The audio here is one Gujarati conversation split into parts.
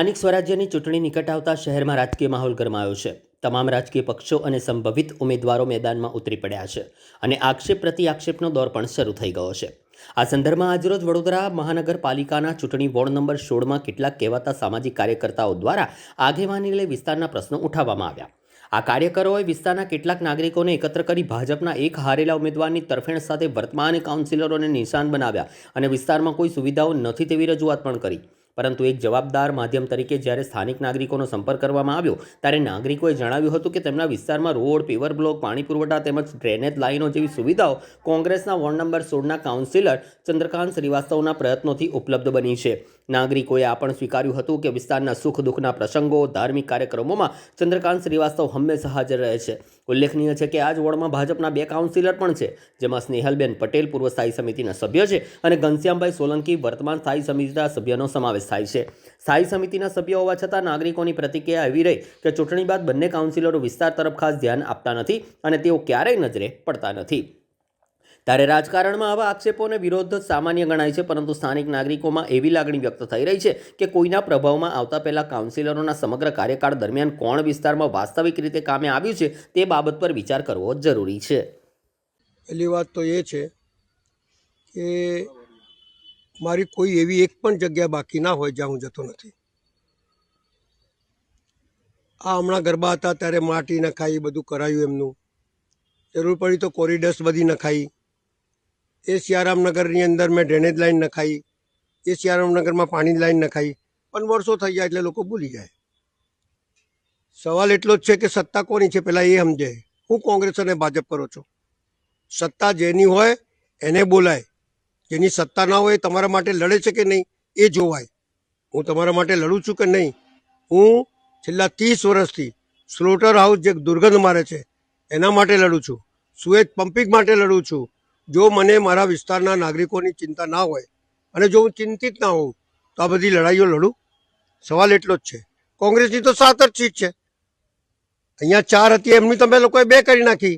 સ્થાનિક સ્વરાજ્યની ચૂંટણી નિકટ આવતા શહેરમાં રાજકીય માહોલ ગરમાયો છે। તમામ રાજકીય પક્ષો અને સંભવિત ઉમેદવારો મેદાનમાં ઉતરી પડ્યા છે અને આક્ષેપ પ્રતિ આક્ષેપનો દોર પણ શરૂ થઈ ગયો છે। આ સંદર્ભમાં આજરોજ વડોદરા મહાનગરપાલિકાના ચૂંટણી વોર્ડ નંબર 16માં કેટલાક કહેવાતા સામાજિક કાર્યકર્તાઓ દ્વારા આગેવાની લઈ વિસ્તારના પ્રશ્નો ઉઠાવવામાં આવ્યા। આ કાર્યકરોએ વિસ્તારના કેટલાક નાગરિકોને એકત્ર કરી ભાજપના એક હારેલા ઉમેદવારની તરફેણ સાથે વર્તમાન કાઉન્સિલરોને નિશાન બનાવ્યા અને વિસ્તારમાં કોઈ સુવિધાઓ નથી તેવી રજૂઆત પણ કરી। પરંતુ એક જવાબદાર માધ્યમ તરીકે જ્યારે સ્થાનિક નાગરિકોનો સંપર્ક કરવામાં આવ્યો ત્યારે નાગરિકોએ જણાવ્યું હતું કે તેમના વિસ્તારમાં રોડ, પેવર બ્લોક, પાણી પુરવઠા તેમજ ડ્રેનેજ લાઇનો જેવી સુવિધાઓ કોંગ્રેસના વોર્ડ નંબર 16ના કાઉન્સિલર ચંદ્રકાંત શ્રીવાસ્તવના પ્રયત્નોથી ઉપલબ્ધ બની છે। નાગરિકોએ આ પણ સ્વીકાર્યું હતું કે વિસ્તારના સુખ દુઃખના પ્રસંગો, ધાર્મિક કાર્યક્રમોમાં ચંદ્રકાંત શ્રીવાસ્તવ હંમેશા હાજર રહે છે। ઉલ્લેખનીય છે કે આ જ વોર્ડમાં ભાજપના 2 કાઉન્સિલર પણ છે, જેમાં સ્નેહલબેન પટેલ પૂર્વ સ્થાયી સમિતિના સભ્ય છે અને ઘનશ્યામભાઈ સોલંકી વર્તમાન સ્થાયી સમિતિના સભ્યનો સમાવેશ થાય છે। સ્થાયી સમિતિના સભ્ય હોવા છતાં નાગરિકોની પ્રતિક્રિયા એવી રહી કે ચૂંટણી બાદ બંને કાઉન્સિલરો વિસ્તાર તરફ ખાસ ધ્યાન આપતા નથી અને તેઓ ક્યારેય નજરે પડતા નથી। ત્યારે રાજકારણમાં આવા આક્ષેપો અને વિરોધ સામાન્ય ગણાય છે, પરંતુ સ્થાનિક નાગરિકોમાં એવી લાગણી વ્યક્ત થઈ રહી છે કે કોઈના પ્રભાવમાં આવતા પહેલા કાઉન્સિલરોના સમગ્ર કાર્યકાળ દરમિયાન કોણ વિસ્તારમાં વાસ્તવિક રીતે કામે આવ્યું છે તે બાબત પર વિચાર કરવો જરૂરી છે। પહેલી વાત તો એ છે કે મારી કોઈ એવી એક પણ જગ્યા બાકી ના હોય જ્યાં હું જતો નથી। આ હમણાં ગરબા હતા ત્યારે માટી નખાઈ, બધું કરાયું એમનું, જરૂર પડી તો કોરિડોર્સ બધી નખાઈ, એ સિયારામનગરની અંદર મેં ડ્રેનેજ લાઈન નખાઈ, એ સિયારામનગરમાં પાણી લાઈન નખાઈ, પણ વર્ષો થઈ જાય એટલે લોકો ભૂલી જાય। સવાલ એટલો જ છે કે સત્તા કોની છે પહેલાં એ સમજે। હું કોંગ્રેસ અને ભાજપ કરો છો? સત્તા જેની હોય એને બોલાય, જેની સત્તા ના હોય તમારા માટે લડે છે કે નહીં એ જોવાય। હું તમારા માટે લડું છું કે નહીં? હું છેલ્લા 30 વર્ષથી સ્લોટર હાઉસ જે દુર્ગંધ મારે છે એના માટે લડું છું, સુએજ પમ્પિંગ માટે લડું છું। જો મને મારા વિસ્તારના નાગરિકોની ચિંતા ના હોય અને જો હું ચિંતિત ના હોઉં તો આ બધી લડાઈઓ લડું? સવાલ એટલો જ છે। કોંગ્રેસની તો 7 જ સીટ છે, અહીંયા 4 હતી, એમની તમે લોકોએ 2 કરી નાખી।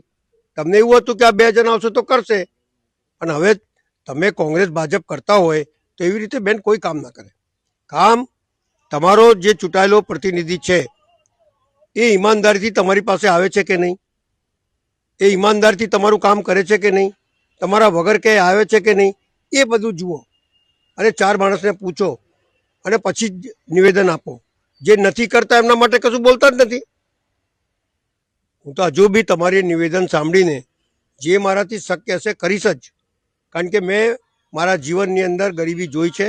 તમને એવું હતું કે આ 2 જણ આવશે તો કરશે, પણ હવે તમે કોંગ્રેસ ભાજપ કરતા હોય તો એવી રીતે બેન કોઈ કામ ના કરે। કામ તમારો જે ચૂંટાયેલો પ્રતિનિધિ છે એ ઈમાનદારીથી તમારી પાસે આવે છે કે નહીં, એ ઈમાનદારીથી તમારું કામ કરે છે કે નહીં, તમારા વગર કે આવે છે કે નહીં, એ બધું જુઓ અને 4 માણસને પૂછો અને પછી જ નિવેદન આપો। જે નથી કરતા એમના માટે કશું બોલતા જ નથી। હું તો હજુ બી તમારી નિવેદન સાંભળીને જે મારાથી શક્ય હશે કરીશ જ, કારણ કે મેં મારા જીવનની અંદર ગરીબી જોઈ છે,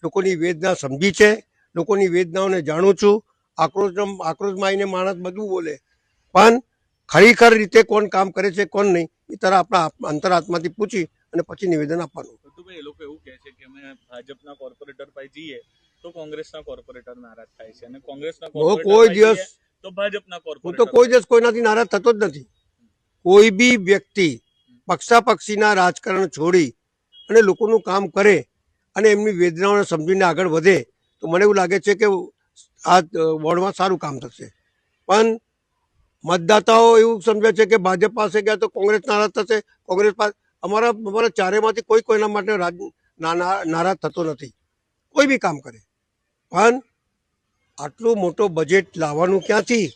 લોકોની વેદના સમજી છે, લોકોની વેદનાઓને જાણું છું। આક્રોશમાં આવીને માણસ બધું બોલે, પણ ખરેખર રીતે કોણ કામ કરે છે કોણ નહીં એ તરફ આપણા અંતરાત્માથી પૂછી અને પછી નિવેદન આપવાનું। એ લોકો એવું કહે છે કે અમે ભાજપના કોર્પોરેટર પાસે જઈએ તો કોંગ્રેસના કોર્પોરેટર નારાજ થાય છે અને કોંગ્રેસના કોઈ દિવસ તો ભાજપના હું કોર્પોરેટર તો કોઈ દિવસ કોઈનાથી નારાજ થતો જ નથી। કોઈ બી વ્યક્તિ પક્ષાપક્ષીના રાજકારણ છોડી અને લોકોનું કામ કરે અને એમની વેદનાઓને સમજીને આગળ વધે તો મને એવું લાગે છે કે આ વોર્ડમાં સારું કામ થશે। પણ મતદાતાઓ એવું સમજે છે કે ભાજપ પાસે ગયા તો કોંગ્રેસ નારાજ થશે, કોંગ્રેસ પાસે અમારા ચારેમાંથી કોઈના માટે નારાજ થતો નથી, કોઈ બી કામ કરે। પણ આટલું મોટો બજેટ લાવવાનું ક્યાંથી?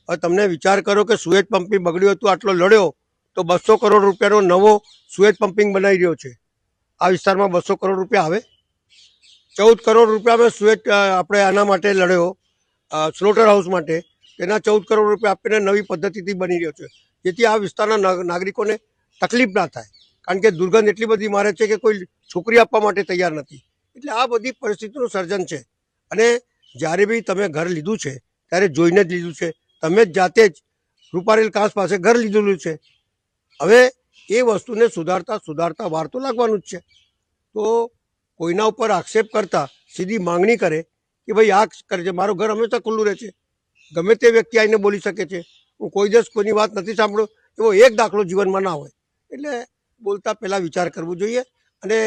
હવે તમને વિચાર કરો કે સુએજ પમ્પિંગ બગડ્યું હતું, આટલો લડ્યો તો 200 કરોડ રૂપિયાનો નવો સુએજ પમ્પિંગ બનાવી રહ્યો છે। આ વિસ્તારમાં 200 કરોડ રૂપિયા આવે? 14 કરોડ રૂપિયા સુએજ આપણે આના માટે લડ્યો, સ્લોટર હાઉસ માટે, એના 14 કરોડ રૂપિયા આપીને નવી પદ્ધતિથી બની રહ્યો છે, જેથી આ વિસ્તારના નાગરિકોને તકલીફ ના થાય। કારણ કે દુર્ગંધ એટલી બધી મારે છે કે કોઈ છોકરી આપવા માટે તૈયાર નથી। એટલે આ બધી પરિસ્થિતિનું સર્જન છે અને જ્યારે બી તમે ઘર લીધું છે ત્યારે જોઈને જ લીધું છે। તમે જ જાતે જ રૂપારેલ કાંસ પાસે ઘર લીધેલું છે। હવે એ વસ્તુને સુધારતા વાર તો લાગવાનું જ છે। તો કોઈના ઉપર આક્ષેપ કરતા સીધી માંગણી કરે કે ભાઈ આ કરે છે, મારું ઘર હંમેશા ખુલ્લું રહે છે, ગમે તે વ્યક્તિ આવીને બોલી શકે છે। હું કોઈ દિવસ કોઈની વાત નથી સાંભળ્યો એવો એક દાખલો જીવનમાં ના હોય। એટલે બોલતા પહેલાં વિચાર કરવો જોઈએ અને